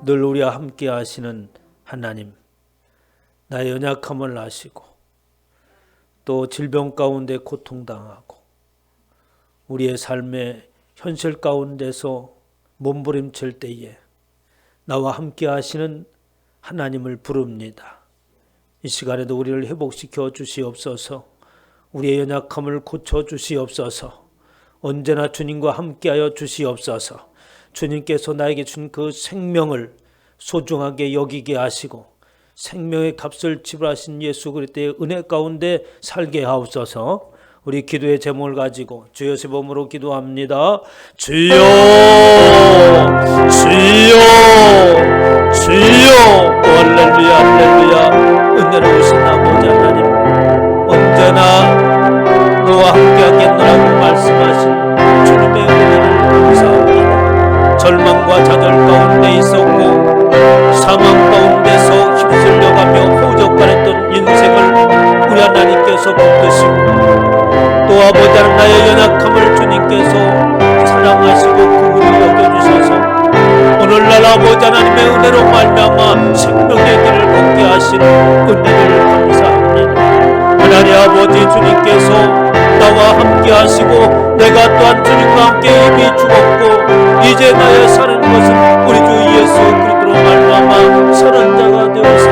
늘 우리와 함께 하시는 하나님, 나의 연약함을 아시고 또 질병 가운데 고통당하고 우리의 삶의 현실 가운데서 몸부림칠 때에 나와 함께 하시는 하나님을 부릅니다. 이 시간에도 우리를 회복시켜 주시옵소서. 우리의 연약함을 고쳐 주시옵소서. 언제나 주님과 함께하여 주시옵소서. 주님께서 나에게 준 그 생명을 소중하게 여기게 하시고 생명의 값을 지불하신 예수 그리스도의 은혜 가운데 살게 하옵소서. 우리 기도의 제목을 가지고 주여 시범으로 기도합니다. 주여, 주여, 주여. 할렐루야, 할렐루야. 은혜로우신 아버지 하나님, 언제나 너와 함께하겠노라고 말씀하신 주님의 은혜를 감사합니다. 절망과 좌절 가운데 있었고 사망 가운데서 휩쓸려가며 호적거렸던 인생을 우리 하나님께서 붙드시고 또 아버지 하나님 나의 연약함을 주님께서 사랑하시고 그분을 여겨주셔서 오늘날 아버지 하나님의 은혜로 말미암아 생명의 길을 걷게 하신 은혜를 감사합니다. 하나님 아버지 주님께서 나와 함께 하시고 내가 또한 주님과 함께 이미 죽었고 이제 나의 사는 것은 우리 주 예수 그리스도로 말미암아 사는 자가 되어서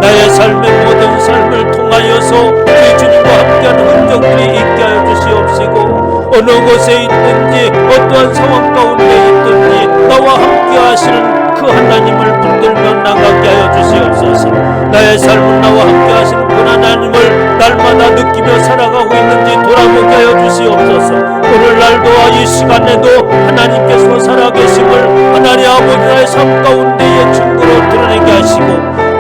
나의 삶의 모든 삶을 통하여서 우리 주님과 함께하는 흔적들이 있게 하여 주시옵시고 어느 곳에 있든지 어떠한 상황 가운데 있든지 나와 함께 하시는 그 하나님을 붙들며 나가게 하여 주시옵소서. 나의 삶은 나와 함께 하시는 그 하나님을 날마다 느끼며 살아가고 있는지 돌아보게 하여 주시옵소서. 오늘날도 이 시간에도 하나님께서 살아계심을 하나님 아버지 나의 삶 가운데의 증거로 드러내게 하시고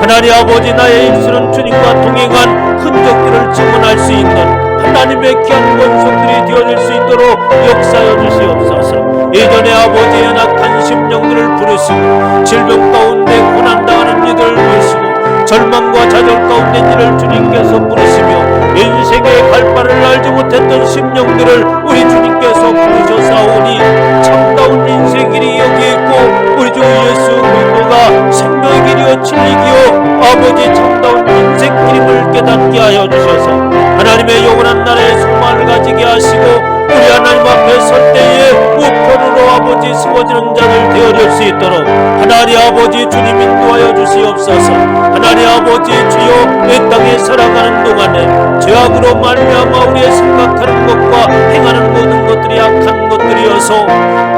하나님 아버지 나의 입술은 주님과 동행한 흔적들을 증언할 수 있는 하나님의 귀한 권속들이 되어질 수 있도록 역사하여 주시옵소서. 예전에 아버지의 연약한 심령들을 부르시고 질병 가운데 고난당하는 이들을 부르시고 절망과 좌절 가운데 이를 주님께서 부르시며 인생의 갈 바를 알지 못했던 심령들을 우리 주님께서 부르셔사오니 참다운 인생 길이 여기 있고 우리 주 예수 그리스도가 생명의 길이요 진리기요 아버지 참다운 인생 길임을 깨닫게 하여 주셔서 하나님의 영원한 나라의 소망을 가지게 하시고 우리 하나님 앞에 설 때에 우편으로 아버지 세워지는 자들 되어질 수 있도록 하나님 아버지 주님 인도하여 주시옵소서. 하나님 아버지 주여 이 땅에 살아가는 동안에 죄악으로 말미암아 우리의 생각하는 것과 행하는 모든 것들이 악한 것들이어서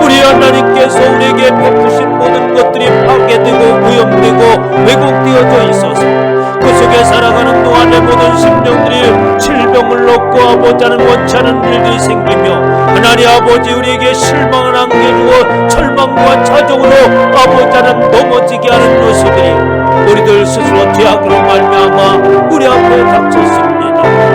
우리 하나님께서 우리에게 베푸신 모든 것들이 파괴되고 오염되고 왜곡되어져 있어서 그 속에 살아가는 동안의 모든 심령들이 질병을 얻고 아버지 하는 원치 않은 일들이 생기며 하나님 아버지 우리에게 실망을 안겨주어 절망과 좌정으로 아버지 하는 넘어지게 하는 요소들이 우리들 스스로 죄악으로 말미암아 우리 앞에 닥쳤습니다.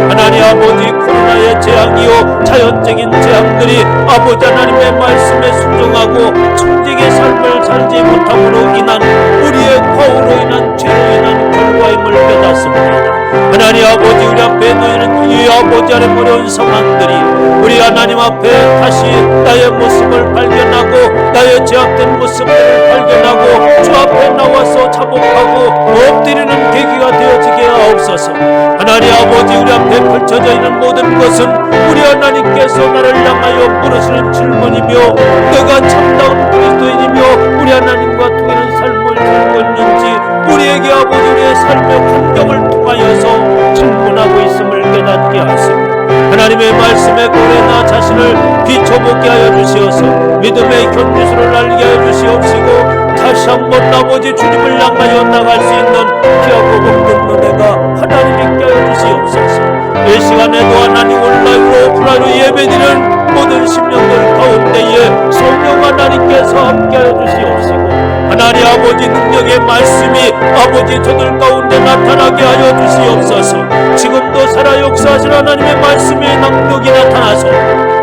하나님 아버지 코로나의 재앙이요 자연적인 재앙들이 아버지 하나님의 말씀에 순종하고 청직의 삶을 살지 못함으로 인한 우리의 과오로 인한 죄로 인한 결과임을 깨닫습니다. 하나님 아버지 우리 앞에 놓이는 이 아버지 하나님 어려운 상황들이 우리 하나님 앞에 다시 나의 모습을 발견하고 나의 죄악된 모습들을 발견하고 주 앞에 나와서 자복하고 엎드리는 계기가 되어지게 하옵소서. 주시옵소서. 하나님 아버지, 우리 앞에 펼쳐져 있는 모든 것은 우리 하나님께서 나를 향하여 물으시는 질문이며, 내가 참다운 그리스도인이며 우리 하나님과 통하는 삶을 살고 있는지 우리에게 아버지 우리의 삶의 환경을 통하여서 질문하고 있음을 깨닫게 하시고, 하나님의 말씀에 고래 나 자신을 비춰보게 하여 주시어서 믿음의 견주수를 알게 하여 주시옵시고, 다시 한번 아버지 주님을 향하여 나갈 수 있는 귀하고 복된 은혜가 하나님께 하여 주시옵소서. 이 시간에도 하나님 온라인으로 오프라인으로 예배드리는 모든 심령들 가운데에 성령 하나님께서 함께하여 주시옵시고, 하나님 아버지 능력의 말씀이 아버지 저들 가운데 나타나게 하여 주시옵소서. 지금도 살아 역사하신 하나님의 말씀의 능력이 나타나서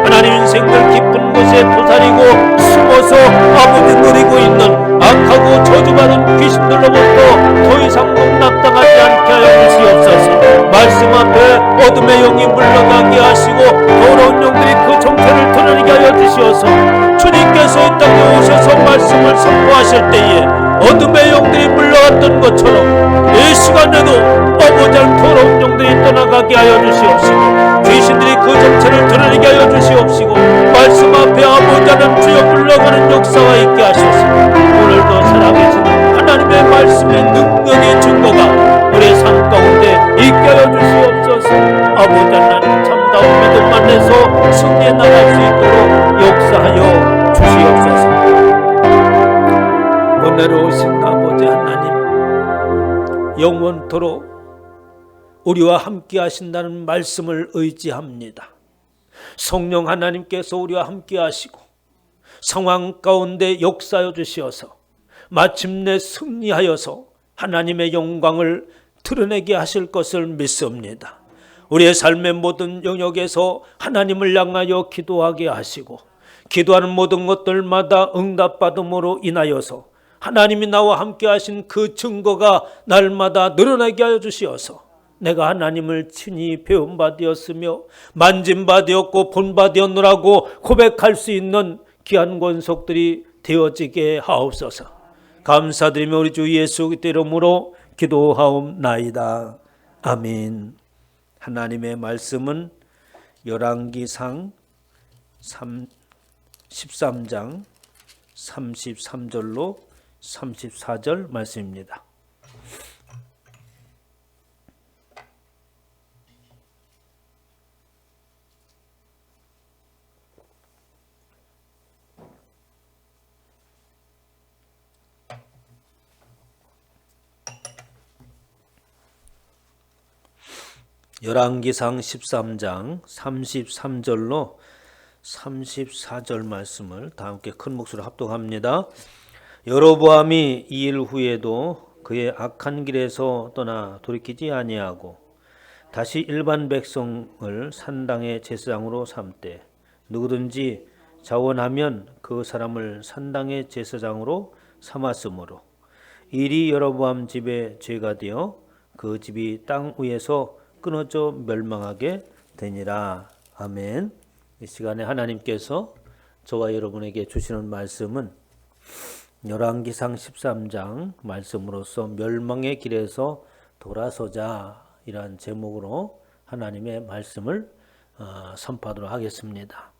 하나님 인생들 깊은 곳에 도사리고 숨어서 아버지 누리고 있는 악하고 저주받은 귀신들로부터 더 이상 농락당하지 않게 하여 주시옵소서. 말씀 앞에 어둠의 영이 물러가게 하시고 더러운 영들이 그 정체를 드러내게 하여 주시어서 주님께서 이 땅에 오셔서 말씀을 선포하실 때에 어둠의 영들이 물러갔던 것처럼 이 시간에도 아버지의 더러운 영들이 떠나가게 하여 주시옵시고, 귀신들이 그 정체를 드러내게 하여 주시옵시고, 말씀 앞에 아버지 하나님 주여 물러가는 역사가 있게 하시옵시고, 오늘도 살아계시는 하나님의 말씀의 능력의 증거가 우리의 삶 가운데 있게 하여 주시옵소서. 아버지 하나님 참다운 믿음 안에서 승리해 나갈 수 있도록 역사하여 주시옵소서. 은혜로우신 아버지 하나님, 영원토록 우리와 함께 하신다는 말씀을 의지합니다. 성령 하나님께서 우리와 함께 하시고 상황 가운데 역사하여 주시어서 마침내 승리하여서 하나님의 영광을 드러내게 하실 것을 믿습니다. 우리의 삶의 모든 영역에서 하나님을 향하여 기도하게 하시고, 기도하는 모든 것들마다 응답받음으로 인하여서 하나님이 나와 함께 하신 그 증거가 날마다 늘어나게 하여 주시어서 내가 하나님을 친히 배운 바 되었으며 만진 바 되었고 본 바 되었노라고 고백할 수 있는 귀한 권속들이 되어지게 하옵소서. 감사드리며 우리 주 예수 그리스도의 이름으로 기도하옵나이다. 아멘. 하나님의 말씀은 열왕기상 13장 33절로 34절 말씀입니다. 열왕기상 13장 33절로 34절 말씀을 다 함께 큰 목소리로 합독합니다. 여로보암이 이 일 후에도 그의 악한 길에서 떠나 돌이키지 아니하고 다시 일반 백성을 산당의 제사장으로 삼되 누구든지 자원하면 그 사람을 산당의 제사장으로 삼았으므로 일이 여로보암 집에 죄가 되어 그 집이 땅 위에서 끊어져 멸망하게 되니라. 아멘. 이 시간에 하나님께서 저와 여러분에게 주시는 말씀은 열왕기상 13장 말씀으로서 멸망의 길에서 돌아서자 이란 제목으로 하나님의 말씀을 선포하도록 하겠습니다.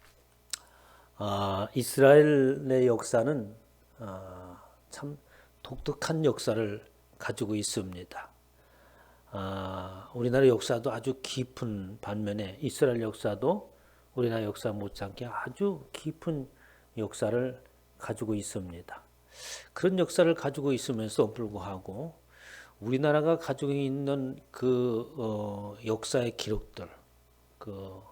이스라엘의 역사는 참 독특한 역사를 가지고 있습니다. 우리나라 역사도 아주 깊은 반면에 이스라엘 역사도 우리나라 역사 못지않게 아주 깊은 역사를 가지고 있습니다. 그런 역사를 가지고 있으면서 불구하고 우리나라가 가지고 있는 그 역사의 기록들, 그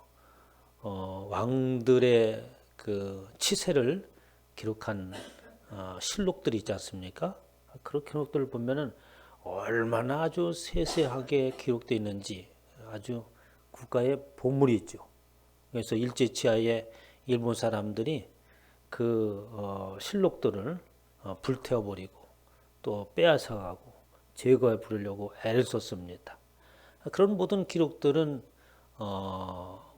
왕들의 그 치세를 기록한 실록들이 있지 않습니까? 그런 기록들을 보면은 얼마나 아주 세세하게 기록되어 있는지 아주 국가의 보물이 있죠. 그래서 일제치하에 일본 사람들이 그 실록들을 불태워버리고 또 빼앗아가고 제거해 부르려고 애를 썼습니다. 그런 모든 기록들은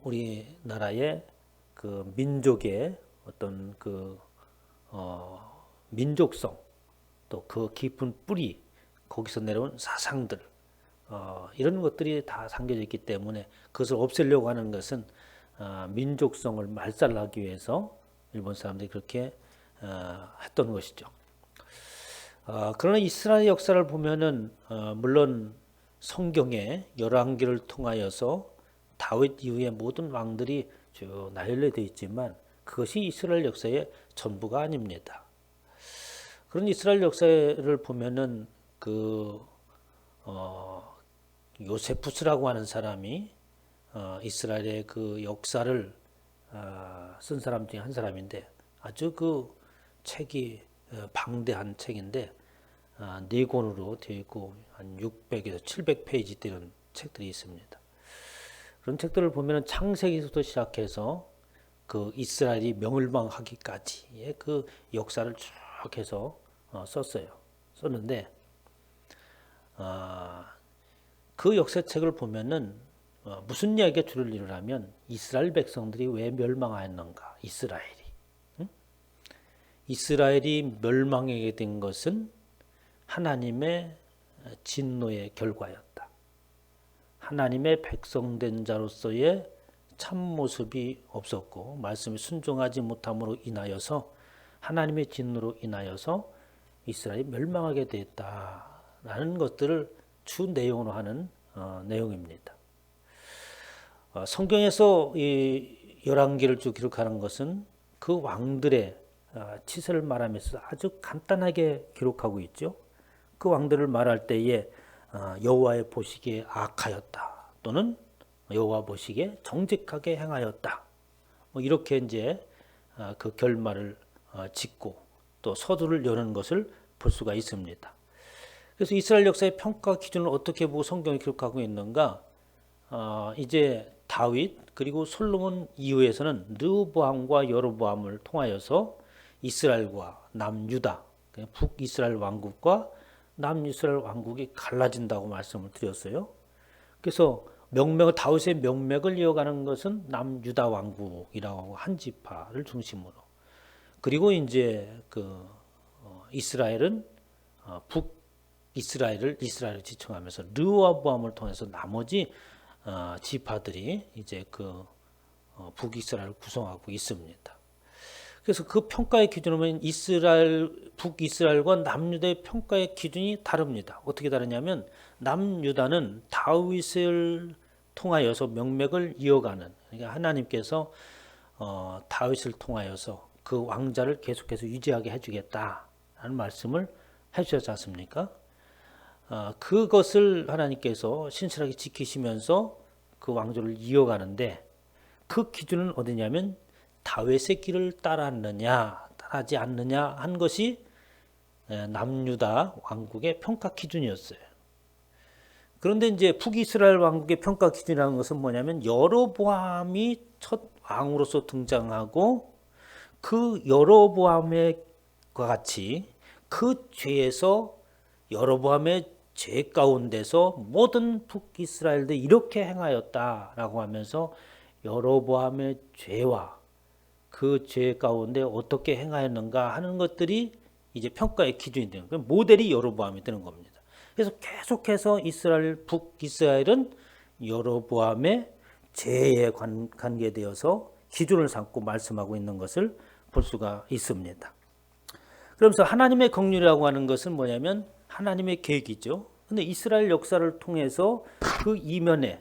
우리나라의 그 민족의 어떤 그 민족성 또 그 깊은 뿌리 거기서 내려온 사상들 이런 것들이 다 담겨져 있기 때문에 그것을 없애려고 하는 것은 민족성을 말살하기 위해서 일본 사람들이 그렇게 했던 것이죠. 그러나 이스라엘 역사를 보면은 물론 성경에 열왕기를 통하여서 다윗 이후의 모든 왕들이 쭉 나열되어 있지만 그것이 이스라엘 역사의 전부가 아닙니다. 그런 이스라엘 역사를 보면은 요세푸스라고 하는 사람이 이스라엘의 그 역사를 쓴 사람 중에 한 사람인데 아주 그 책이 방대한 책인데 네 권으로 되어 있고 한 600에서 700페이지 되는 책들이 있습니다. 그런 책들을 보면 창세기부터 시작해서 그 이스라엘이 멸망하기까지의 그 역사를 쭉 해서 썼는데 그 역사책을 보면은 무슨 이야기가 주를 이루냐면 이스라엘 백성들이 왜 멸망하였는가? 이스라엘이 멸망하게 된 것은 하나님의 진노의 결과였다. 하나님의 백성된 자로서의 참모습이 없었고 말씀에 순종하지 못함으로 인하여서 하나님의 진노로 인하여서 이스라엘이 멸망하게 되었다라는 것들을 주 내용으로 하는 내용입니다. 성경에서 이 열왕기를 쭉 기록하는 것은 그 왕들의 치세를 말하면서 아주 간단하게 기록하고 있죠. 그 왕들을 말할 때에 여호와의 보시기에 악하였다 또는 여호와 보시기에 정직하게 행하였다. 이렇게 이제 그 결말을 짓고 또 서두를 여는 것을 볼 수가 있습니다. 그래서 이스라엘 역사의 평가 기준을 어떻게 보고 성경이 기록하고 있는가? 이제 다윗 그리고 솔로몬 이후에서는 르호보암과 여로보암을 통하여서 이스라엘과 남유다, 북이스라엘 왕국과 남이스라엘 왕국이 갈라진다고 말씀을 드렸어요. 그래서 다윗의 명맥을 이어가는 것은 남유다 왕국이라고 한 지파를 중심으로. 그리고 이제 이스라엘은 북이스라엘을 지칭하면서 르호보암을 통해서 나머지 지파들이 이제 북이스라엘을 구성하고 있습니다. 그래서 그 평가의 기준은 북이스라엘과 남유다의 평가의 기준이 다릅니다. 어떻게 다르냐면 남유다는 다윗을 통하여서 명맥을 이어가는, 그러니까 하나님께서 다윗을 통하여서 그 왕자를 계속해서 유지하게 해주겠다라는 말씀을 해주셨지 않습니까? 그것을 하나님께서 신실하게 지키시면서 그 왕조를 이어가는데 그 기준은 어디냐면 다윗의 길을 따라하지 않느냐 한 것이 남유다 왕국의 평가 기준이었어요. 그런데 이제 북이스라엘 왕국의 평가 기준이라는 것은 뭐냐면 여로보암이 첫 왕으로서 등장하고 그 여로보암과 같이 그 죄에서 여로보암의 죄 가운데서 모든 북이스라엘들이 이렇게 행하였다라고 하면서 여로보암의 죄와 그 죄 가운데 어떻게 행하였는가 하는 것들이 이제 평가의 기준이 되는 거예요. 모델이 여로보암이 되는 겁니다. 그래서 계속해서 북이스라엘은 여로보암의 죄에 관계되어서 기준을 삼고 말씀하고 있는 것을 볼 수가 있습니다. 그러면서 하나님의 긍휼이라고 하는 것은 뭐냐면 하나님의 계획이죠. 근데 이스라엘 역사를 통해서 그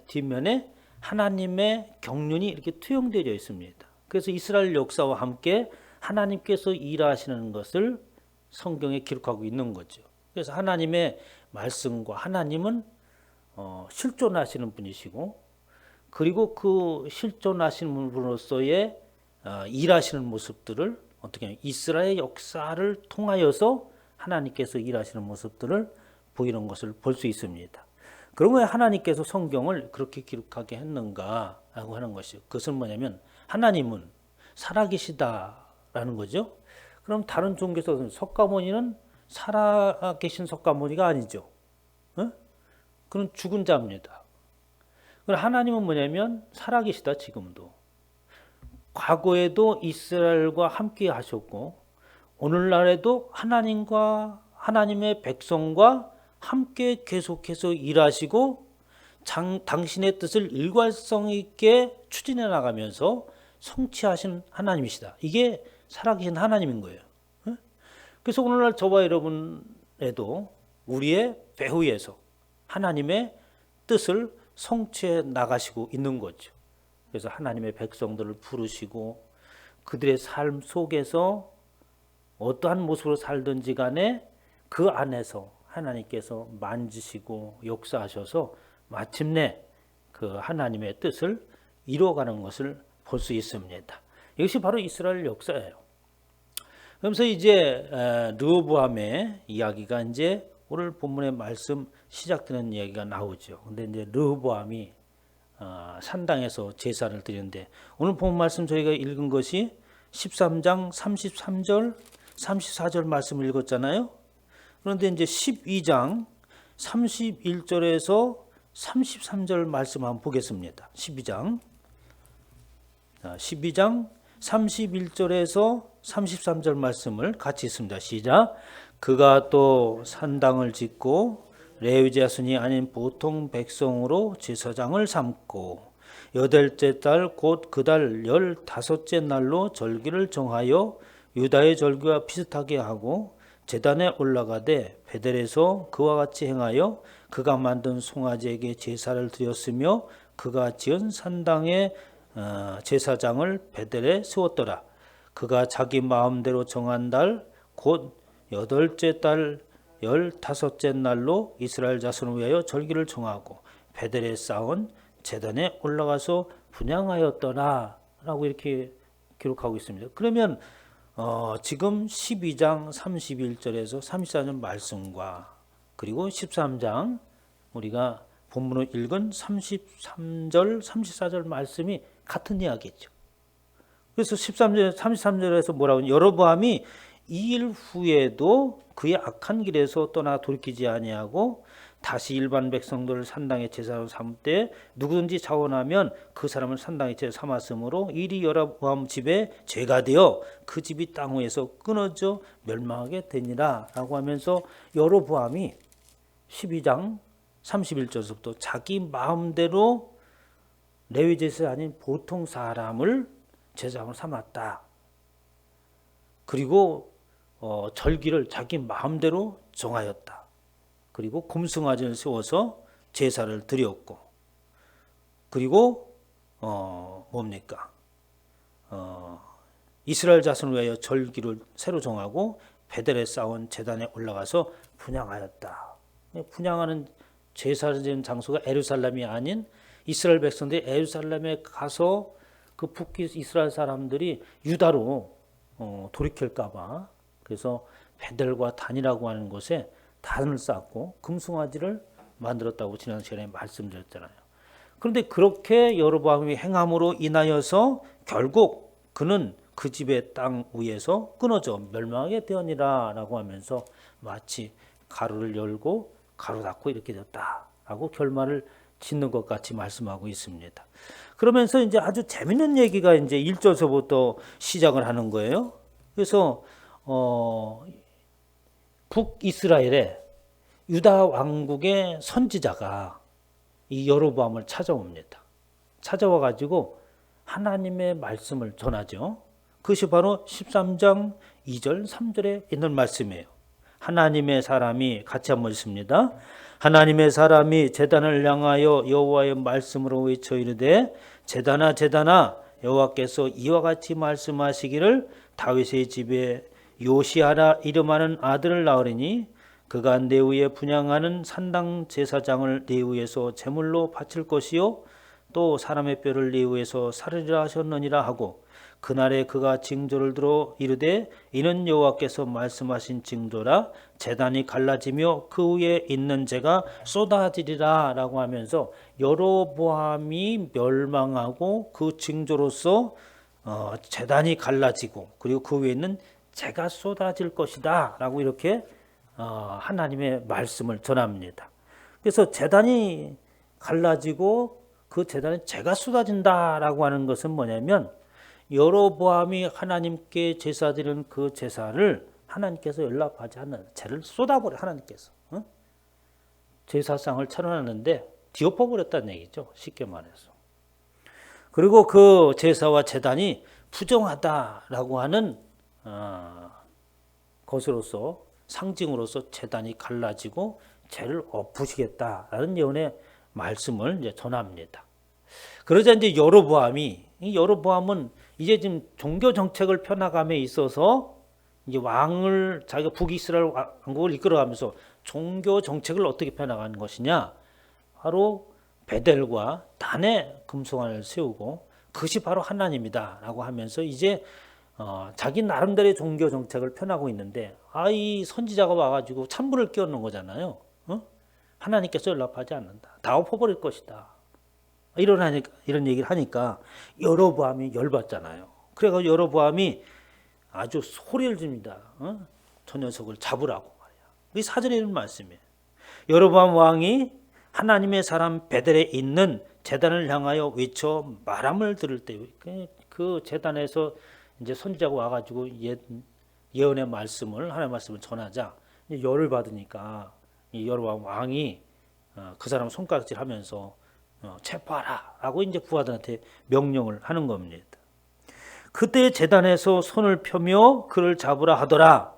뒷면에 하나님의 경륜이 이렇게 투영되어 있습니다. 그래서 이스라엘 역사와 함께 하나님께서 일하시는 것을 성경에 기록하고 있는 거죠. 그래서 하나님의 말씀과 하나님은 실존하시는 분이시고 그리고 그 실존하시는 분으로서의 일하시는 모습들을 어떻게 하면 이스라엘 역사를 통하여서 하나님께서 일하시는 모습들을 보이는 것을 볼 수 있습니다. 그럼 왜 하나님께서 성경을 그렇게 기록하게 했는가라고 하는 것이요. 그것은 뭐냐면 하나님은 살아계시다라는 거죠. 그럼 다른 종교에서 석가모니는 살아계신 석가모니가 아니죠. 그건 죽은 자입니다. 그럼 하나님은 뭐냐면 살아계시다 지금도. 과거에도 이스라엘과 함께 하셨고 오늘날에도 하나님의 백성과 함께 계속해서 일하시고 당신의 뜻을 일관성 있게 추진해 나가면서 성취하신 하나님이시다. 이게 살아계신 하나님인 거예요. 그래서 오늘날 저와 여러분에도 우리의 배후에서 하나님의 뜻을 성취해 나가시고 있는 거죠. 그래서 하나님의 백성들을 부르시고 그들의 삶 속에서 어떠한 모습으로 살든지 간에 그 안에서 하나님께서 만지시고 역사하셔서 마침내 그 하나님의 뜻을 이루어가는 것을 볼 수 있습니다. 이것이 바로 이스라엘 역사예요. 그러면서 이제 르호보암의 이야기가 이제 오늘 본문의 말씀 시작되는 이야기가 나오죠. 근데 이제 르호보암이 산당에서 제사를 드리는데 오늘 본 말씀 저희가 읽은 것이 13장 33절 34절 말씀을 읽었잖아요. 그런데 이제 12장 31절에서 33절 말씀 한번 보겠습니다. 12장 31절에서 33절 말씀을 같이 읽습니다. 시작. 그가 또 산당을 짓고 레위 자손이 아닌 보통 백성으로 제사장을 삼고 여덟째 달 곧 그 달 15째 날로 절기를 정하여 유다의 절기와 비슷하게 하고 제단에 올라가되 베델에서 그와 같이 행하여 그가 만든 송아지에게 제사를 드렸으며 그가 지은 산당의 제사장을 베델에 세웠더라. 그가 자기 마음대로 정한 달 곧 8째 달 15째 날로 이스라엘 자손을 위하여 절기를 정하고 베델에 쌓은 제단에 올라가서 분향하였더라 라고 이렇게 기록하고 있습니다. 그러면 지금 12장 31절에서 34절 말씀과 그리고 13장 우리가 본문으로 읽은 33절 34절 말씀이 같은 이야기죠. 그래서 13절 33절에서 뭐라고 하냐, 여로보암이 이 일 후에도 그의 악한 길에서 떠나 돌이키지 아니하고 다시 일반 백성들을 산당의 제사로 삼을 때 누구든지 자원하면 그 사람을 산당의 제사 삼았으므로 일이 여로보암 집에 죄가 되어 그 집이 땅 위에서 끊어져 멸망하게 되니라 라고 하면서 여로보암이 12장 31절부터 자기 마음대로 레위 제사 아닌 보통 사람을 제사장으로 삼았다. 그리고 절기를 자기 마음대로 정하였다. 그리고 금송아지를 세워서 제사를 드렸고, 그리고 뭡니까? 이스라엘 자손을 위하여 절기를 새로 정하고 베델에 쌓은 제단에 올라가서 분향하였다. 분향하는 제사를 드리는 장소가 예루살렘이 아닌 이스라엘 백성들이 예루살렘에 가서 그 북기 이스라엘 사람들이 유다로 돌이킬까봐 그래서 베델과 단이라고 하는 곳에 단을 쌓고 금송아지를 만들었다고 지난 시간에 말씀드렸잖아요. 그런데 그렇게 여로보암이 행함으로 인하여서 결국 그는 그 집의 땅 위에서 끊어져 멸망하게 되었니라 라고 하면서 마치 가루를 열고 가로 닫고 이렇게 되었다라고 결말을 짓는 것 같이 말씀하고 있습니다. 그러면서 이제 아주 재밌는 얘기가 이제 1절서부터 시작을 하는 거예요. 그래서 북이스라엘의 유다 왕국의 선지자가 이 여로보암을 찾아옵니다. 찾아와 가지고 하나님의 말씀을 전하죠. 그것이 바로 13장 2절 3절에 있는 말씀이에요. 하나님의 사람이 같이 한번 읽습니다. 하나님의 사람이 제단을 향하여 여호와의 말씀으로 외쳐 이르되 제단아 제단아 여호와께서 이와 같이 말씀하시기를 다윗의 집에 요시아라 이름하는 아들을 낳으리니 그가 내 위에 분향하는 산당 제사장을 내 위에서 제물로 바칠 것이요 또 사람의 뼈를 내 위에서 사르리라 하셨느니라 하고 그날에 그가 징조를 들어 이르되 이는 여호와께서 말씀하신 징조라 제단이 갈라지며 그 위에 있는 재가 쏟아지리라 라고 하면서 여로보암이 멸망하고 그 징조로서 제단이 갈라지고 그리고 그 위에 있는 재가 쏟아질 것이다 라고 이렇게 하나님의 말씀을 전합니다. 그래서 제단이 갈라지고 그 제단에 재가 쏟아진다라고 하는 것은 뭐냐면 여로보암이 하나님께 제사 드리는 그 제사를 하나님께서 연락하지 않는 재를 쏟아버려 하나님께서. 제사상을 차려놨는데 뒤엎어버렸다는 얘기죠. 쉽게 말해서. 그리고 그 제사와 제단이 부정하다라고 하는 것으로서 상징으로서 제단이 갈라지고 죄를 엎으시겠다라는 예언의 말씀을 이제 전합니다. 그러자 이제 여로보암은 이제 지금 종교 정책을 펴나감에 있어서 이제 왕을 자기가 북이스라엘 왕국을 이끌어가면서 종교 정책을 어떻게 펴나가는 것이냐, 바로 베델과 단에 금송아지를 세우고 그것이 바로 하나님이다라고 하면서 이제 자기 나름대로의 종교 정책을 펴나가고 있는데, 이 선지자가 와가지고 찬물을 끼얹는 거잖아요. 하나님께서 연락하지 않는다, 다 엎어버릴 것이다, 이런 얘기를 하니까 여로보암이 열받잖아요. 그래가지고 여로보암이 아주 소리를 줍니다. 저 녀석을 잡으라고 말이야. 이 사절에 있는 말씀이에요. 여로보암 왕이 하나님의 사람 베델에 있는 제단을 향하여 외쳐 말함을 들을 때, 그 제단에서 이제 선지자가 와가지고 예언의 말씀을, 하나님의 말씀을 전하자 열을 받으니까 이 여로보암 왕이 그 사람 손가락질하면서 체포하라라고 이제 부하들한테 명령을 하는 겁니다. 그때 제단에서 손을 펴며 그를 잡으라 하더라.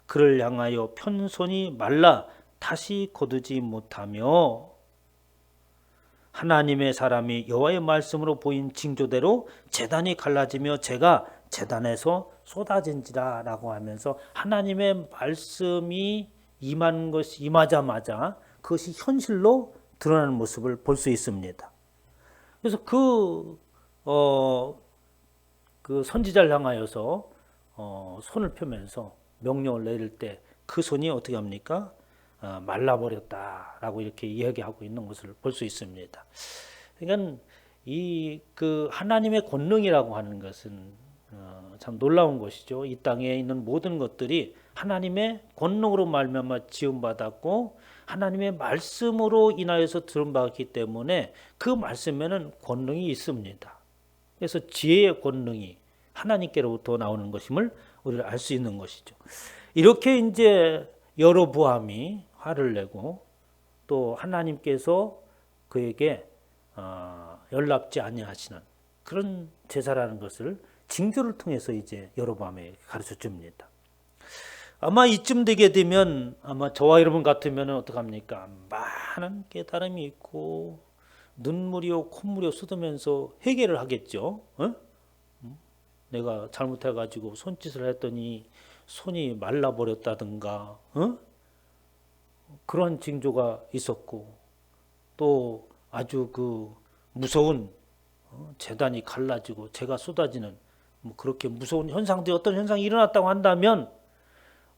그를 향하여 편 손이 말라 다시 거두지 못하며 하나님의 사람이 여호와의 말씀으로 보인 징조대로 제단이 갈라지며 제가 제단에서 쏟아진지라라고 하면서 하나님의 말씀이 임하자마자 그것이 현실로 드러나는 모습을 볼 수 있습니다. 그래서 그 선지자를 향하여서 손을 펴면서 명령을 내릴 때 그 손이 어떻게 합니까? 말라버렸다라고 이렇게 이야기하고 있는 것을 볼 수 있습니다. 그러니까 그 하나님의 권능이라고 하는 것은 참 놀라운 것이죠. 이 땅에 있는 모든 것들이 하나님의 권능으로 말미암아 지음받았고 하나님의 말씀으로 인하여서 들음받았기 때문에 그 말씀에는 권능이 있습니다. 그래서 지혜의 권능이 하나님께로부터 나오는 것임을 우리가 알 수 있는 것이죠. 이렇게 이제 여로보암이 화를 내고 또 하나님께서 그에게 연락지 아니하시는 그런 제사라는 것을 징조를 통해서 이제 여로보암에게 가르쳐 줍니다. 아마 이쯤 되게 되면 아마 저와 여러분 같으면 어떡합니까? 많은 깨달음이 있고 눈물이요 콧물이요 쏟으면서 회개를 하겠죠. 내가 잘못해가지고 손짓을 했더니 손이 말라버렸다든가 그런 징조가 있었고 또 아주 그 무서운 제단이 갈라지고 재가 쏟아지는 그렇게 무서운 현상들이 어떤 현상이 일어났다고 한다면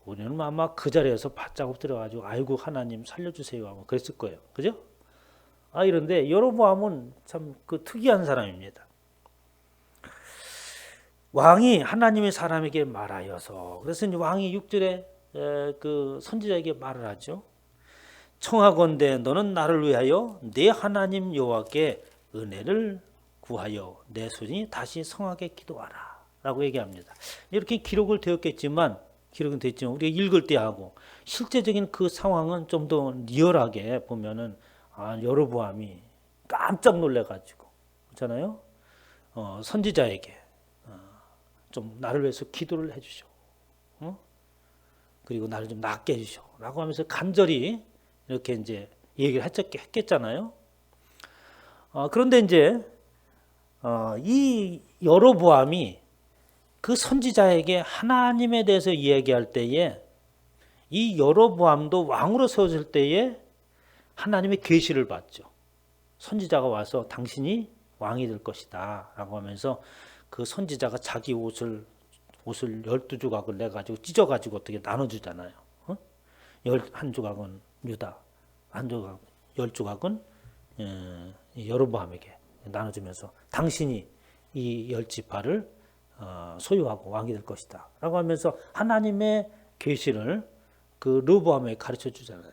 우리는 아마 그 자리에서 바짝 엎드려가지고 아이고 하나님 살려주세요 하고 그랬을 거예요. 그죠? 이런데 여로보암은 참 그 특이한 사람입니다. 왕이 하나님의 사람에게 말하여서, 그래서 이제 왕이 6절에 그 선지자에게 말을 하죠. 청하건대 너는 나를 위하여 내 하나님 여호와께 은혜를 구하여 내 손이 다시 성하게 기도하라 라고 얘기합니다. 이렇게 기록은 되었지만 우리가 읽을 때 하고 실제적인 그 상황은 좀 더 리얼하게 보면은 여로보암이 깜짝 놀래가지고 그렇잖아요. 선지자에게 좀 나를 위해서 기도를 해주셔. 그리고 나를 좀 낫게 해주셔라고 하면서 간절히 이렇게 이제 얘기를 했겠잖아요. 그런데 이제 이 여로보암이 그 선지자에게 하나님에 대해서 이야기할 때에 이 여로보암도 왕으로 세워질 때에 하나님의 계시를 받죠. 선지자가 와서 당신이 왕이 될 것이다 라고 하면서 그 선지자가 자기 옷을 12조각을 내가지고 찢어가지고 어떻게 나눠주잖아요. 한 조각은 유다, 한 조각, 10조각은 여로보암에게 나눠주면서 당신이 이 10지파를 소유하고 왕이 될 것이다 라고 하면서 하나님의 계시를 그 르보암에게 가르쳐 주잖아요.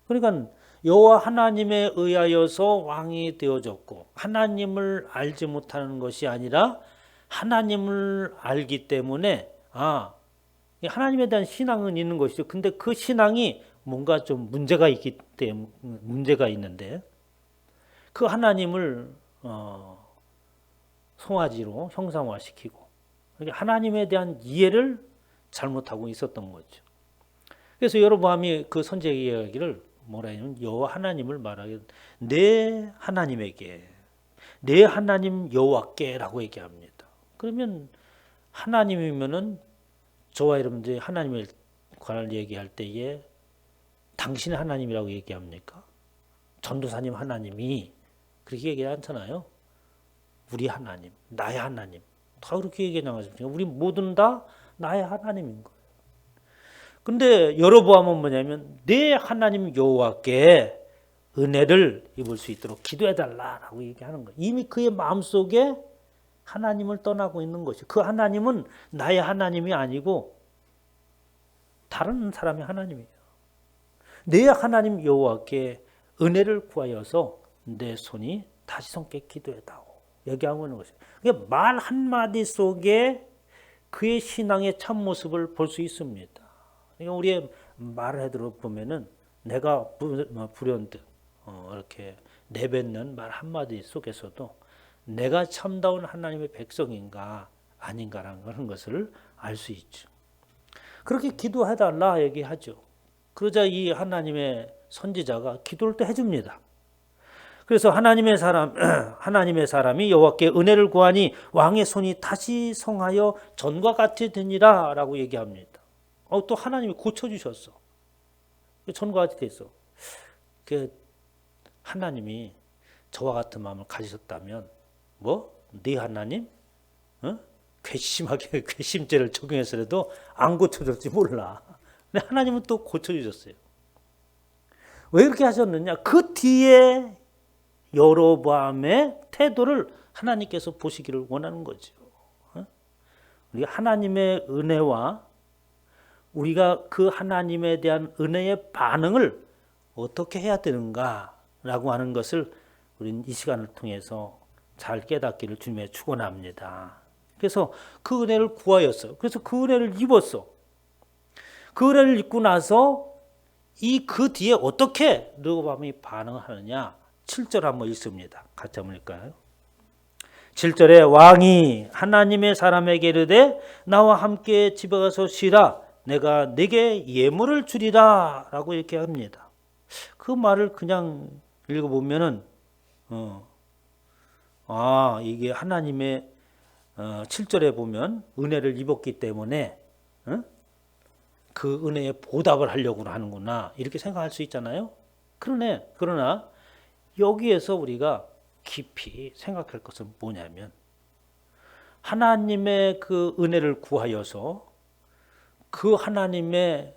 그러니까 여호와 하나님에 의하여서 왕이 되어졌고 하나님을 알지 못하는 것이 아니라 하나님을 알기 때문에 하나님에 대한 신앙은 있는 것이죠. 근데 그 신앙이 뭔가 좀 문제가 있기 때 문제가 있는데 그 하나님을 송아지로 형상화시키고 하나님에 대한 이해를 잘못하고 있었던 거죠. 그래서 여로보암이 그 선지자의 이야기를 뭐라 하냐면 여호와 하나님을 말하게 내 하나님에게 내 하나님 여호와께라고 얘기합니다. 그러면 하나님이면은 저와 여러분들이 하나님에 관한 얘기할 때에 당신의 하나님이라고 얘기합니까? 전도사님 하나님이 그렇게 얘기 않잖아요. 우리 하나님, 나의 하나님 다 그렇게 얘기하잖아요. 우리 모든 다 나의 하나님인 거예요. 근데 여로보암은 뭐냐면 내 하나님 여호와께 은혜를 입을 수 있도록 기도해달라라고 얘기하는 거예요. 이미 그의 마음속에 하나님을 떠나고 있는 것이 그 하나님은 나의 하나님이 아니고 다른 사람의 하나님이에요. 내 하나님 여호와께 은혜를 구하여서 내 손이 다시 손께 기도해다오. 얘기하고 있는 것이에요. 그러니까 말 한마디 속에 그의 신앙의 참모습을 볼 수 있습니다. 그러니까 우리의 말을 해들어보면은 내가 불현듯 이렇게 내뱉는 말 한마디 속에서도 내가 참다운 하나님의 백성인가 아닌가라는 것을 알 수 있죠. 그렇게 기도해달라 얘기하죠. 그러자 이 하나님의 선지자가 기도를 또 해줍니다. 그래서 하나님의 사람이 여호와께 은혜를 구하니 왕의 손이 다시 성하여 전과 같이 되니라라고 얘기합니다. 또 하나님이 고쳐주셨어. 전과 같이 됐어. 하나님이 저와 같은 마음을 가지셨다면 네 하나님 괘씸하게 괘씸죄를 적용해서라도 안 고쳐줄지 몰라. 근데 하나님은 또 고쳐주셨어요. 왜 그렇게 하셨느냐? 그 뒤에 여로보암의 태도를 하나님께서 보시기를 원하는 거죠. 우리 하나님의 은혜와 우리가 그 하나님에 대한 은혜의 반응을 어떻게 해야 되는가라고 하는 것을 우리는 이 시간을 통해서 잘 깨닫기를 주님에 축원합니다. 그래서 그 은혜를 구하였어요. 그래서 그 은혜를 입었어. 그 은혜를 입고 나서 그 뒤에 어떻게 르호보암이 반응하느냐 7절 한번 읽습니다. 같이 한번 읽을까요? 7절에 왕이 하나님의 사람에게 이르되 나와 함께 집에 가서 쉬라 내가 내게 예물을 주리라 라고 이렇게 합니다. 그 말을 그냥 읽어보면은 이게 하나님의 7절에 보면 은혜를 입었기 때문에 그 은혜에 보답을 하려고 하는구나 이렇게 생각할 수 있잖아요. 그러나 여기에서 우리가 깊이 생각할 것은 뭐냐면 하나님의 그 은혜를 구하여서 그 하나님의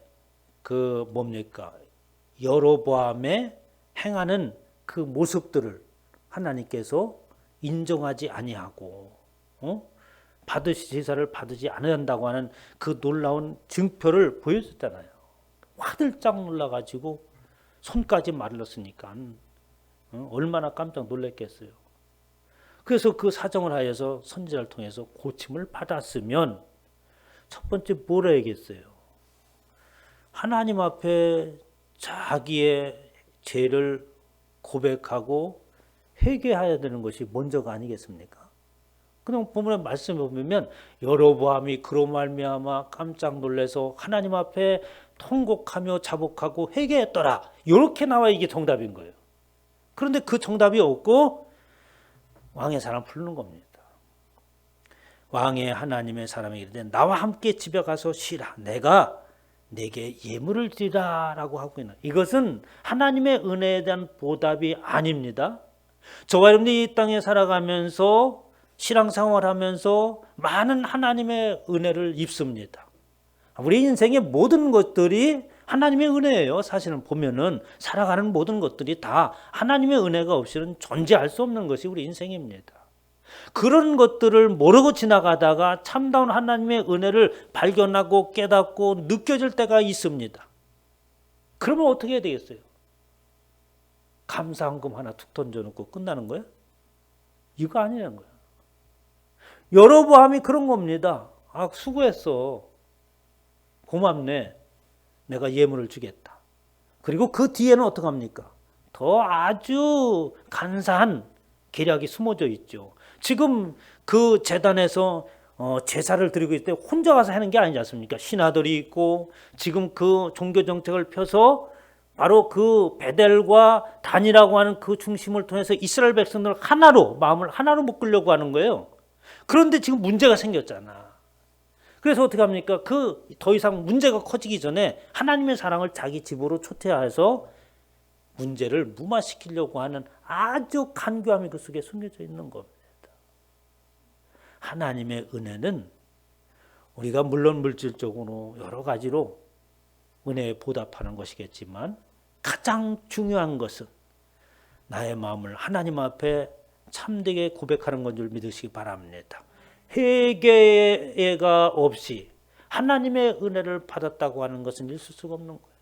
여로보암의 행하는 그 모습들을 하나님께서 인정하지 아니하고 제사를 받으지 않는다고 하는 그 놀라운 증표를 보여줬잖아요. 화들짝 놀라가지고 손까지 말랐으니까 얼마나 깜짝 놀랐겠어요. 그래서 그 사정을 하여서 선지자를 통해서 고침을 받았으면 첫 번째 뭐라 해야겠어요? 하나님 앞에 자기의 죄를 고백하고 회개해야 되는 것이 먼저가 아니겠습니까? 그럼 본문의 말씀을 보면 여로보암이 그로 말미암아 깜짝 놀라서 하나님 앞에 통곡하며 자복하고 회개했더라. 이렇게 나와 이게 정답인 거예요. 그런데 그 정답이 없고 왕의 사람 부르는 겁니다. 왕의 하나님의 사람에게 이르되 나와 함께 집에 가서 쉬라. 내가 내게 예물을 드리라 라고 하고 있는 이것은 하나님의 은혜에 대한 보답이 아닙니다. 저와 여러분들이 이 땅에 살아가면서 신앙생활을 하면서 많은 하나님의 은혜를 입습니다. 우리 인생의 모든 것들이 하나님의 은혜예요. 사실은 보면은 살아가는 모든 것들이 다 하나님의 은혜가 없이는 존재할 수 없는 것이 우리 인생입니다. 그런 것들을 모르고 지나가다가 참다운 하나님의 은혜를 발견하고 깨닫고 느껴질 때가 있습니다. 그러면 어떻게 해야 되겠어요? 감사한금 하나 툭 던져놓고 끝나는 거예요? 이거 아니라는 거예요. 여로보암이 그런 겁니다. 수고했어. 고맙네. 내가 예물을 주겠다. 그리고 그 뒤에는 어떻게 합니까? 더 아주 간사한 계략이 숨어져 있죠. 지금 그 제단에서 제사를 드리고 있을 때 혼자 와서 하는 게 아니지 않습니까? 신하들이 있고 지금 그 종교 정책을 펴서 바로 그 베델과 단이라고 하는 그 중심을 통해서 이스라엘 백성들을 하나로, 마음을 하나로 묶으려고 하는 거예요. 그런데 지금 문제가 생겼잖아. 그래서 어떻게 합니까? 그 더 이상 문제가 커지기 전에 하나님의 사랑을 자기 집으로 초대해서 문제를 무마시키려고 하는 아주 간교함이 그 속에 숨겨져 있는 겁니다. 하나님의 은혜는 우리가 물론 물질적으로 여러 가지로 은혜에 보답하는 것이겠지만 가장 중요한 것은 나의 마음을 하나님 앞에 참되게 고백하는 건 줄 믿으시기 바랍니다. 회개가 없이 하나님의 은혜를 받았다고 하는 것은 있을 수가 없는 거예요.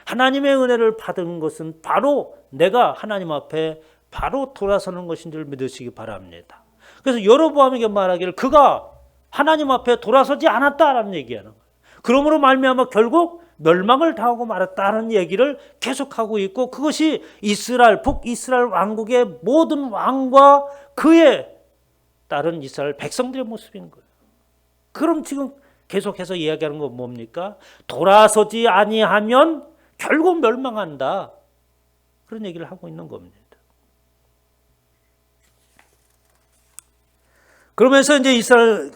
하나님의 은혜를 받은 것은 바로 내가 하나님 앞에 바로 돌아서는 것인 줄 믿으시기 바랍니다. 그래서 여로보암에게 말하기를 그가 하나님 앞에 돌아서지 않았다라는 얘기하는 거예요. 그러므로 말미암아 결국 멸망을 당하고 말았다는 얘기를 계속하고 있고 그것이 이스라엘 북이스라엘 왕국의 모든 왕과 그의 다른 이스라엘 백성들의 모습인 거예요. 그럼 지금 계속해서 이야기하는 건 뭡니까? 돌아서지 아니하면 결국 멸망한다. 그런 얘기를 하고 있는 겁니다. 그러면서 이제 이스라엘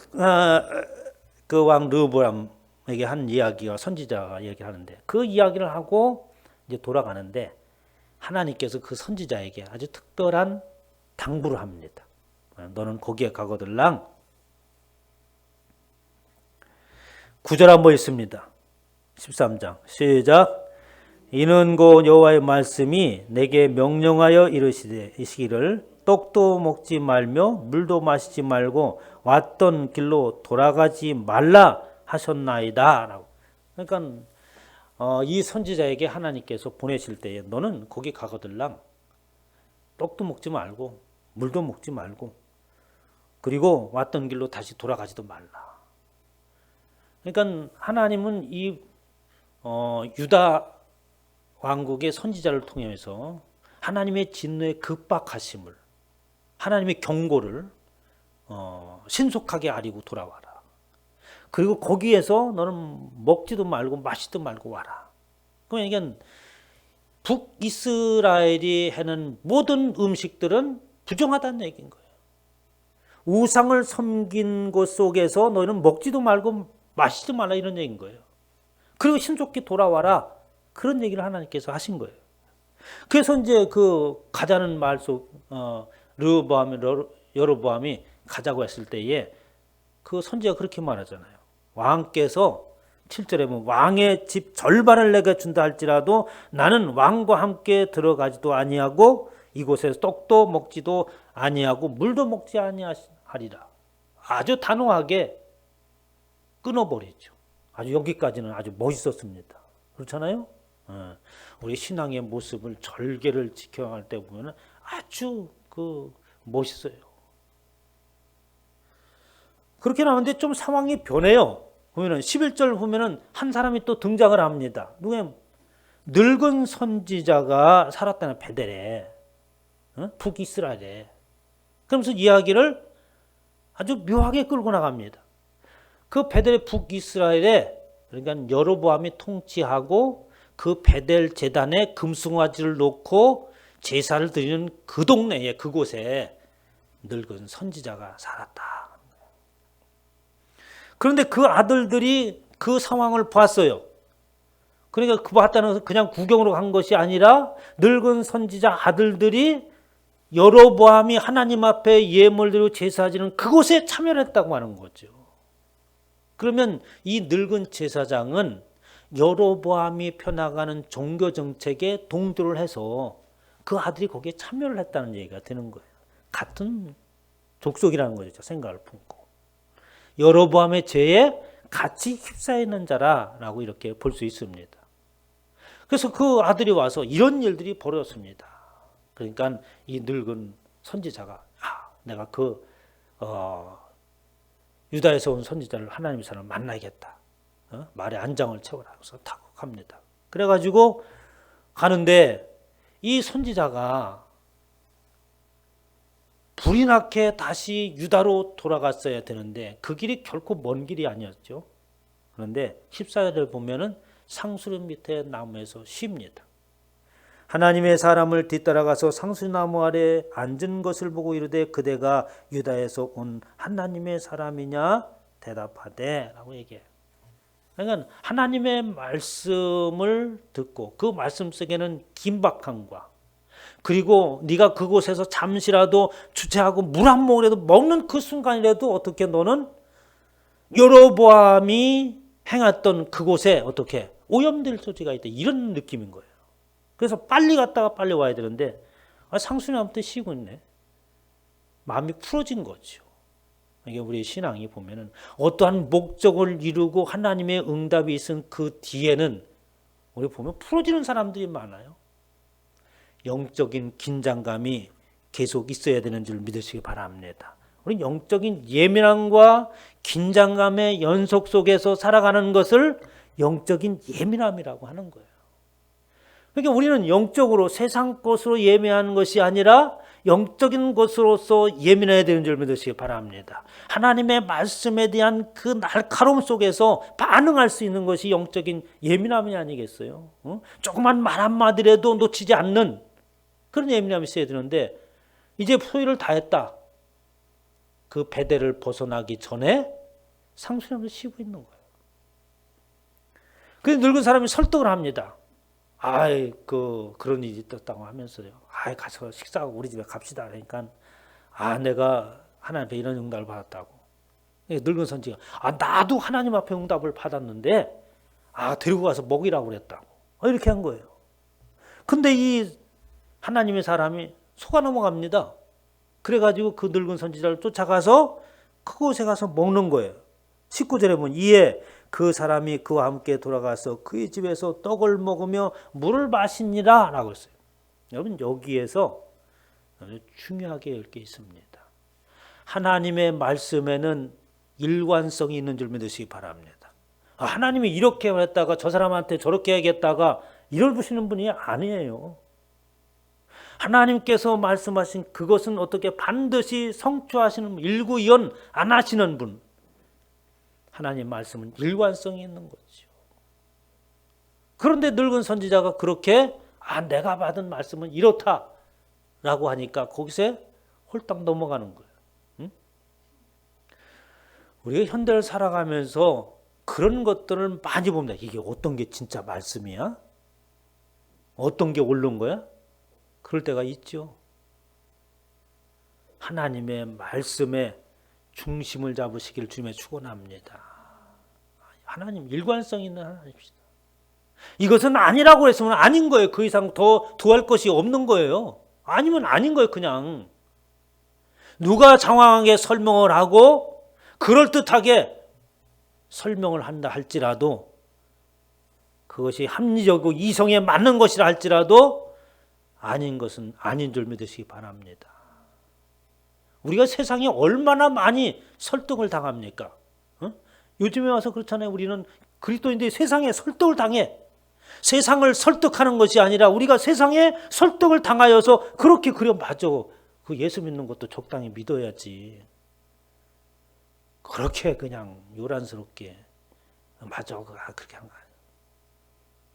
그 왕 르호보암에게 한 이야기와 선지자가 얘기를 하는데 그 이야기를 하고 이제 돌아가는데 하나님께서 그 선지자에게 아주 특별한 당부를 합니다. 너는 거기에 가거들랑 9절 한번 있습니다. 13장 시작. 이는 곧 여호와의 말씀이 내게 명령하여 이르시기를 떡도 먹지 말며 물도 마시지 말고 왔던 길로 돌아가지 말라 하셨나이다 라고. 그러니까 이 선지자에게 하나님께서 보내실 때에 너는 거기 가거들랑 떡도 먹지 말고 물도 먹지 말고 그리고 왔던 길로 다시 돌아가지도 말라. 그러니까 하나님은 이 유다 왕국의 선지자를 통해서 하나님의 진노의 급박하심을 하나님의 경고를 신속하게 아리고 돌아와라. 그리고 거기에서 너는 먹지도 말고 마시지도 말고 와라. 그러니까 북이스라엘이 하는 모든 음식들은 부정하다는 얘기인 거예요. 우상을 섬긴 곳 속에서 너희는 먹지도 말고 마시지 말라 이런 얘기인 거예요. 그리고 신속히 돌아와라. 그런 얘기를 하나님께서 하신 거예요. 그래서 이제 그 가자는 말 속 여로보암이 가자고 했을 때에 그 선지자가 그렇게 말하잖아요. 왕께서 7절에 보면 왕의 집 절반을 내게 준다 할지라도 나는 왕과 함께 들어가지도 아니하고 이곳에서 떡도 먹지도 아니하고 물도 먹지 아니하리라. 아주 단호하게 끊어버리죠. 아주 여기까지는 아주 멋있었습니다. 그렇잖아요? 우리 신앙의 모습을 절개를 지켜갈 때 보면 아주 멋있어요. 그렇게 나오는데 좀 상황이 변해요. 보면은 11절 보면은 한 사람이 또 등장을 합니다. 누구냐? 늙은 선지자가 살았다는 베델에, 북이스라엘에. 그러면서 이야기를 아주 묘하게 끌고 나갑니다. 그 베델의 북이스라엘에 그러니까 여로보암이 통치하고 그 베델 제단에 금송아지를 놓고 제사를 드리는 그 동네에 그곳에 늙은 선지자가 살았다. 그런데 그 아들들이 그 상황을 봤어요. 그러니까 그 봤다는 것은 그냥 구경으로 간 것이 아니라 늙은 선지자 아들들이 여로보암이 하나님 앞에 예물 드리고 제사지는 그곳에 참여했다고 하는 거죠. 그러면 이 늙은 제사장은 여로보암이 펴나가는 종교 정책에 동조를 해서 그 아들이 거기에 참여를 했다는 얘기가 되는 거예요. 같은 족속이라는 거죠. 생각을 품고. 여로보암의 죄에 같이 휩싸여 있는 자라라고 이렇게 볼 수 있습니다. 그래서 그 아들이 와서 이런 일들이 벌어졌습니다. 그러니까 이 늙은 선지자가 내가 유다에서 온 선지자를 하나님의 사람을 만나야겠다. 말에 안장을 채워라. 그래서 타고 갑니다. 그래가지고 가는데 이 선지자가 불이 나게 다시 유다로 돌아갔어야 되는데 그 길이 결코 먼 길이 아니었죠. 그런데 14절을 보면은 상수리 밑에 나무에서 쉽니다. 하나님의 사람을 뒤따라가서 상수나무 아래 앉은 것을 보고 이르되 그대가 유다에서 온 하나님의 사람이냐 대답하되 라고 얘기해요. 그러니까 하나님의 말씀을 듣고 그 말씀 속에는 긴박함과 그리고 네가 그곳에서 잠시라도 주체하고 물 한 모금이라도 먹는 그 순간이라도 어떻게 너는 여로보암이 행했던 그곳에 어떻게 오염될 소지가 있다 이런 느낌인 거예요. 그래서 빨리 갔다가 빨리 와야 되는데 상수나무한테 쉬고 있네. 마음이 풀어진 거죠. 이게 우리 신앙이 보면은 어떠한 목적을 이루고 하나님의 응답이 있은 그 뒤에는 우리 보면 풀어지는 사람들이 많아요. 영적인 긴장감이 계속 있어야 되는 줄 믿으시기 바랍니다. 우리 영적인 예민함과 긴장감의 연속 속에서 살아가는 것을 영적인 예민함이라고 하는 거예요. 그러니까 우리는 영적으로 세상 것으로 예민한 것이 아니라 영적인 것으로서 예민해야 되는 줄 믿으시기 바랍니다. 하나님의 말씀에 대한 그 날카로움 속에서 반응할 수 있는 것이 영적인 예민함이 아니겠어요? 조그만 말 한마디라도 놓치지 않는 그런 예민함이 있어야 되는데 이제 소위를 다했다. 그 배대를 벗어나기 전에 상수나무에 쉬고 있는 거예요. 그래서 늙은 사람이 설득을 합니다. 그런 일이 있었다고 하면서요. 가서 식사하고 우리 집에 갑시다. 그러니까, 내가 하나님 앞에 이런 응답을 받았다고. 늙은 선지가, 나도 하나님 앞에 응답을 받았는데, 데리고 가서 먹이라고 그랬다고. 이렇게 한 거예요. 근데 이 하나님의 사람이 속아 넘어갑니다. 그래가지고 그 늙은 선지자를 쫓아가서 그곳에 가서 먹는 거예요. 19절에 보면 이에 그 사람이 그와 함께 돌아가서 그의 집에서 떡을 먹으며 물을 마시니라 라고 했어요. 여러분 여기에서 중요하게 할 게 있습니다. 하나님의 말씀에는 일관성이 있는 줄 믿으시기 바랍니다. 하나님이 이렇게 했다가 저 사람한테 저렇게 해야겠다가 이걸 보시는 분이 아니에요. 하나님께서 말씀하신 그것은 어떻게 반드시 성취하시는 분, 일구이연 안 하시는 분. 하나님 말씀은 일관성이 있는 거죠. 그런데 늙은 선지자가 그렇게 내가 받은 말씀은 이렇다라고 하니까 거기서 홀딱 넘어가는 거예요. 응? 우리가 현대를 살아가면서 그런 것들을 많이 봅니다. 이게 어떤 게 진짜 말씀이야? 어떤 게 옳은 거야? 그럴 때가 있죠. 하나님의 말씀에 중심을 잡으시길 주님의 축원합니다. 하나님 일관성 있는 하나님이시다. 이것은 아니라고 했으면 아닌 거예요. 그 이상 더 두할 것이 없는 거예요. 아니면 아닌 거예요. 그냥 누가 장황하게 설명을 하고 그럴듯하게 설명을 한다 할지라도 그것이 합리적이고 이성에 맞는 것이라 할지라도 아닌 것은 아닌 줄 믿으시기 바랍니다. 우리가 세상에 얼마나 많이 설득을 당합니까? 요즘에 와서 그렇잖아요. 우리는 그리스도인들이 세상에 설득을 당해. 세상을 설득하는 것이 아니라 우리가 세상에 설득을 당하여서 그렇게 맞아. 그 예수 믿는 것도 적당히 믿어야지. 그렇게 그냥 요란스럽게 맞아. 그렇게 한 거야.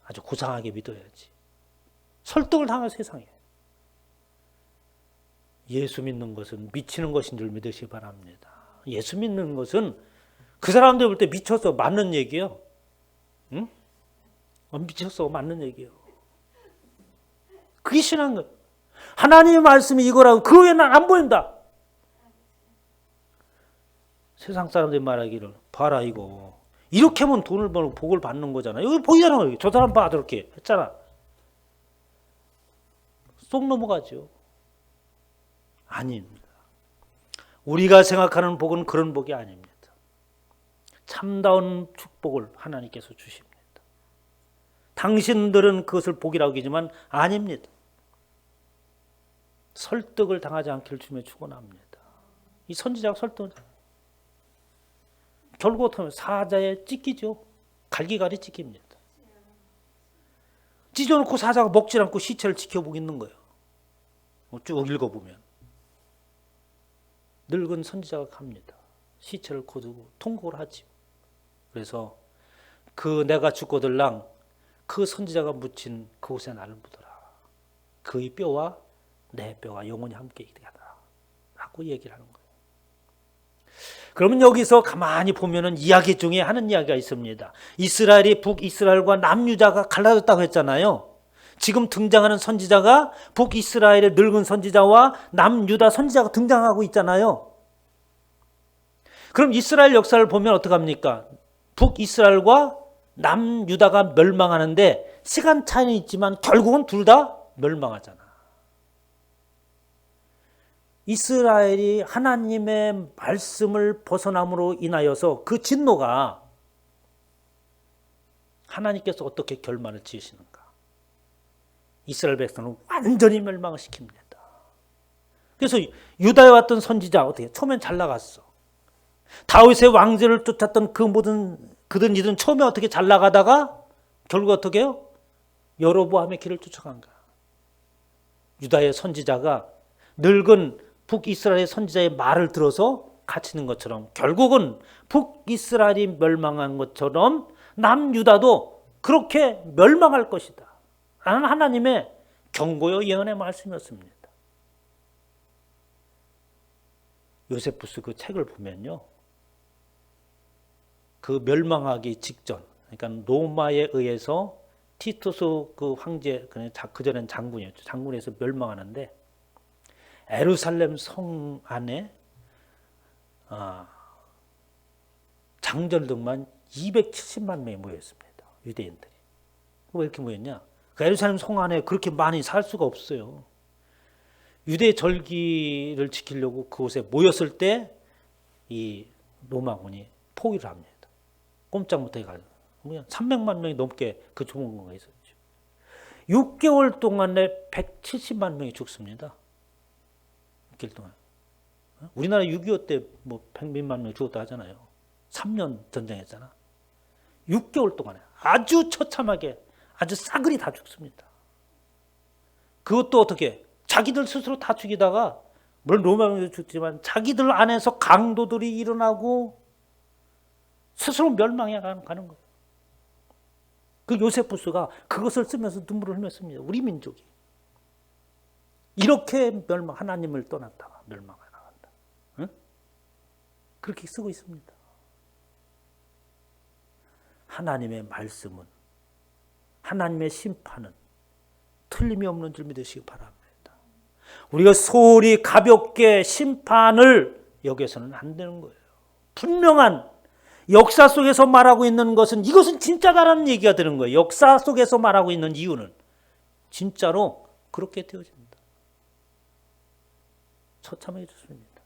아주 고상하게 믿어야지. 설득을 당한 세상에. 예수 믿는 것은 미치는 것인 줄 믿으시기 바랍니다. 예수 믿는 것은 그 사람들 볼 때 미쳐서 맞는 얘기예요. 응? 미쳐서 맞는 얘기예요. 그게 신한 거예요. 하나님의 말씀이 이거라고 그 외에 난 안 보인다. 세상 사람들이 말하기를 봐라 이거. 이렇게 하면 돈을 벌고 복을 받는 거잖아. 여기 보이잖아. 저 사람 봐 저렇게 했잖아. 쏙 넘어가죠. 아닙니다. 우리가 생각하는 복은 그런 복이 아닙니다. 참다운 축복을 하나님께서 주십니다. 당신들은 그것을 복이라고 하지만 아닙니다. 설득을 당하지 않기를 주님의 축원합니다. 이 선지자가 설득을 결국 어떻게 하면 사자에 찢기죠. 갈기갈이 찢깁니다. 찢어놓고 사자가 먹질 않고 시체를 지켜보고 있는 거예요. 쭉 읽어보면 늙은 선지자가 갑니다. 시체를 거두고 통곡을 하지. 그래서 그 내가 죽거들랑 그 선지자가 묻힌 그곳에 나를 묻어라. 그의 뼈와 내 뼈가 영원히 함께 있게 하라 라고 얘기를 하는 거예요. 그러면 여기서 가만히 보면은 이야기 중에 하는 이야기가 있습니다. 이스라엘이 북이스라엘과 남유다가 갈라졌다고 했잖아요. 지금 등장하는 선지자가 북이스라엘의 늙은 선지자와 남유다 선지자가 등장하고 있잖아요. 그럼 이스라엘 역사를 보면 어떡합니까? 북이스라엘과 남유다가 멸망하는데 시간 차이는 있지만 결국은 둘 다 멸망하잖아. 이스라엘이 하나님의 말씀을 벗어남으로 인하여서 그 진노가 하나님께서 어떻게 결말을 지으시는가? 이스라엘 백성을 완전히 멸망을 시킵니다. 그래서 유다에 왔던 선지자 어떻게 처음엔 잘 나갔어. 다윗의 왕제를 쫓았던 그 모든 이들은 처음에 어떻게 잘 나가다가 결국 어떻게 해요? 여로보암의 길을 쫓아간 거야. 유다의 선지자가 늙은 북이스라엘의 선지자의 말을 들어서 갇히는 것처럼 결국은 북이스라엘이 멸망한 것처럼 남유다도 그렇게 멸망할 것이다 라는 하나님의 경고요 예언의 말씀이었습니다. 요세푸스 그 책을 보면요, 그 멸망하기 직전, 그러니까 로마에 의해서 티투스 그 황제, 그 전엔 장군이었죠. 장군에서 멸망하는데 예루살렘 성 안에 장절등만 270만 명이 모였습니다. 유대인들이. 왜 이렇게 모였냐? 그 예루살렘 성 안에 그렇게 많이 살 수가 없어요. 유대 절기를 지키려고 그곳에 모였을 때 이 로마군이 포위를 합니다. 꼼짝 못하게 가지고 300만 명이 넘게 그 좁은 공간에 있었죠. 6개월 동안에 170만 명이 죽습니다. 6개월 동안. 우리나라 6.25 때 뭐 100만 명이 죽었다 하잖아요. 3년 전쟁했잖아. 6개월 동안에 아주 처참하게 아주 싸그리 다 죽습니다. 그것도 어떻게? 자기들 스스로 다 죽이다가 물론 로마군도 죽지만 자기들 안에서 강도들이 일어나고 스스로 멸망해 가는 거예요. 그 요세푸스가 그것을 쓰면서 눈물을 흘렸습니다. 우리 민족이 이렇게 하나님을 떠났다가 멸망해 나간다. 응? 그렇게 쓰고 있습니다. 하나님의 말씀은, 하나님의 심판은 틀림이 없는 줄 믿으시기 바랍니다. 우리가 소홀히 가볍게 심판을 여기서는 안 되는 거예요. 분명한 역사 속에서 말하고 있는 것은 이것은 진짜다라는 얘기가 되는 거예요. 역사 속에서 말하고 있는 이유는 진짜로 그렇게 되어집니다. 처참하게 좋습니다.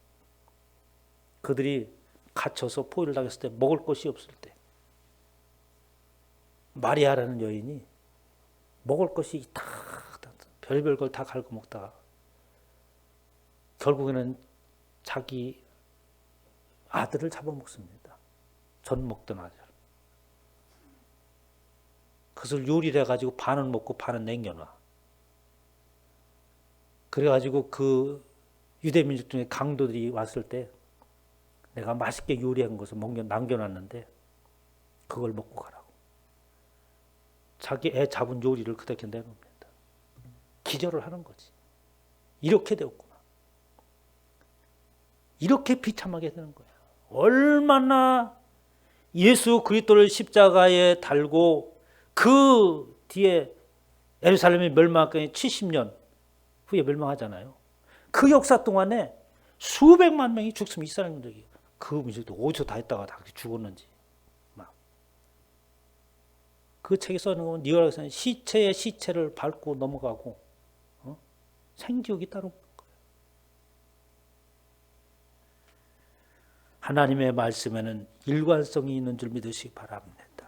그들이 갇혀서 포위를 당했을 때 먹을 것이 없을 때 마리아라는 여인이 먹을 것이 다 별별 걸 다 갈고 먹다가 결국에는 자기 아들을 잡아먹습니다. 전 먹던 아들. 그것을 요리를 해가지고 반은 먹고 반은 남겨놔. 그래가지고 그 유대민족 중에 강도들이 왔을 때 내가 맛있게 요리한 것을 남겨놨는데 그걸 먹고 가라고. 자기 애 잡은 요리를 그렇게 내놓습니다. 기절을 하는 거지. 이렇게 되었구나. 이렇게 비참하게 되는 거야. 얼마나 예수 그리스도를 십자가에 달고 그 뒤에 예루살렘이 멸망하기 70년 후에 멸망하잖아요. 그 역사 동안에 수백만 명이 죽습니다. 이스라엘 민족이. 그 민족도 어디서 다 했다가 다 죽었는지. 막. 그 책에 써놓은 건 니가라에서는 시체의 시체를 밟고 넘어가고 생지옥이 따로 없는 거예요. 하나님의 말씀에는 일관성이 있는 줄 믿으시기 바랍니다.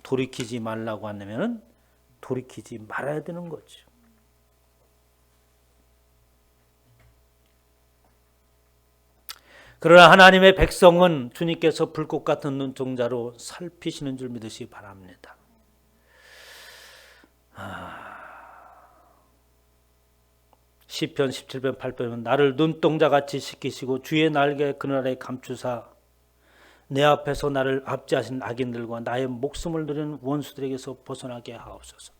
돌이키지 말라고 하면 돌이키지 말아야 되는 거죠. 그러나 하나님의 백성은 주님께서 불꽃 같은 눈동자로 살피시는 줄 믿으시기 바랍니다. 시편 17편 8편은 나를 눈동자같이 씻기시고 주의 날개 그늘에 감추사 내 앞에서 나를 압제하신 악인들과 나의 목숨을 누리는 원수들에게서 벗어나게 하옵소서.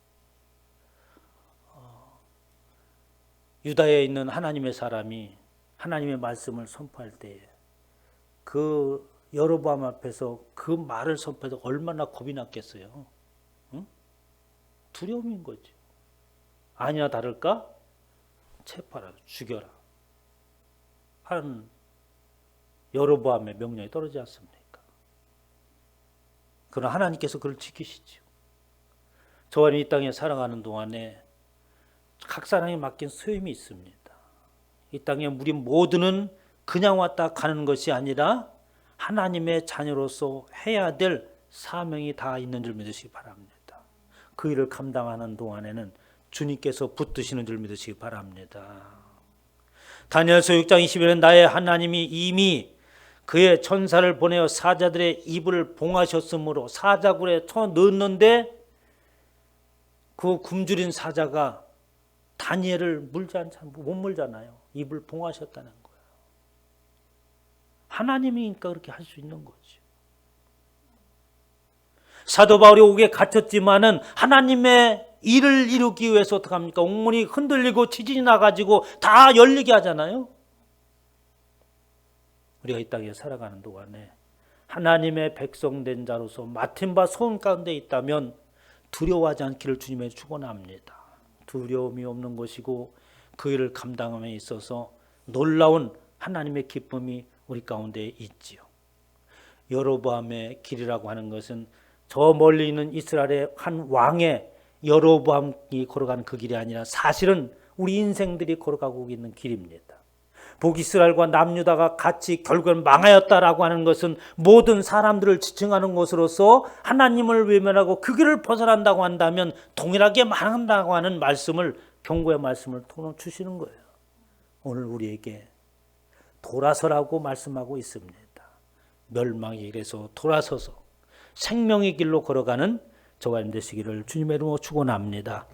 유다에 있는 하나님의 사람이 하나님의 말씀을 선포할 때에 그 여로보암 앞에서 그 말을 선포해서 얼마나 겁이 났겠어요. 응? 두려움인 거죠. 아니나 다를까 체포하라, 죽여라 하는 여로보암의 명령이 떨어지지 않습니까? 그러나 하나님께서 그를 지키시죠. 저와 이 땅에 살아가는 동안에 각 사람이 맡긴 소임이 있습니다. 이 땅에 우리 모두는 그냥 왔다 가는 것이 아니라 하나님의 자녀로서 해야 될 사명이 다 있는 줄 믿으시기 바랍니다. 그 일을 감당하는 동안에는 주님께서 붙드시는 줄 믿으시기 바랍니다. 다니엘서 6장 20절에 나의 하나님이 이미 그의 천사를 보내어 사자들의 입을 봉하셨으므로 사자굴에 쳐 넣었는데 그 굶주린 사자가 다니엘을 물지 않잖아요. 못 물잖아요. 입을 봉하셨다는 거예요. 하나님이니까 그렇게 할 수 있는 거죠. 사도 바울이 옥에 갇혔지만은 하나님의 일을 이루기 위해서 어떻게 합니까? 옥문이 흔들리고 지진이 나가지고 다 열리게 하잖아요. 우리가 이 땅에 살아가는 동안에 하나님의 백성된 자로서 맡은 바 소원 가운데 있다면 두려워하지 않기를 주님의 축원합니다. 두려움이 없는 것이고 그 일을 감당함에 있어서 놀라운 하나님의 기쁨이 우리 가운데 있지요. 여로보암의 길이라고 하는 것은 저 멀리 있는 이스라엘의 한 왕의 여로보암이 걸어가는 그 길이 아니라 사실은 우리 인생들이 걸어가고 있는 길입니다. 북이스라엘과 남유다가 같이 결국은 망하였다라고 하는 것은 모든 사람들을 지칭하는 것으로서 하나님을 외면하고 그 길을 벗어난다고 한다면 동일하게 망한다고 하는 말씀을 경고의 말씀을 통해 주시는 거예요. 오늘 우리에게 돌아서라고 말씀하고 있습니다. 멸망의 길에서 돌아서서 생명의 길로 걸어가는 저와 여러분 되시기를 주님의 이름으로 축원합니다.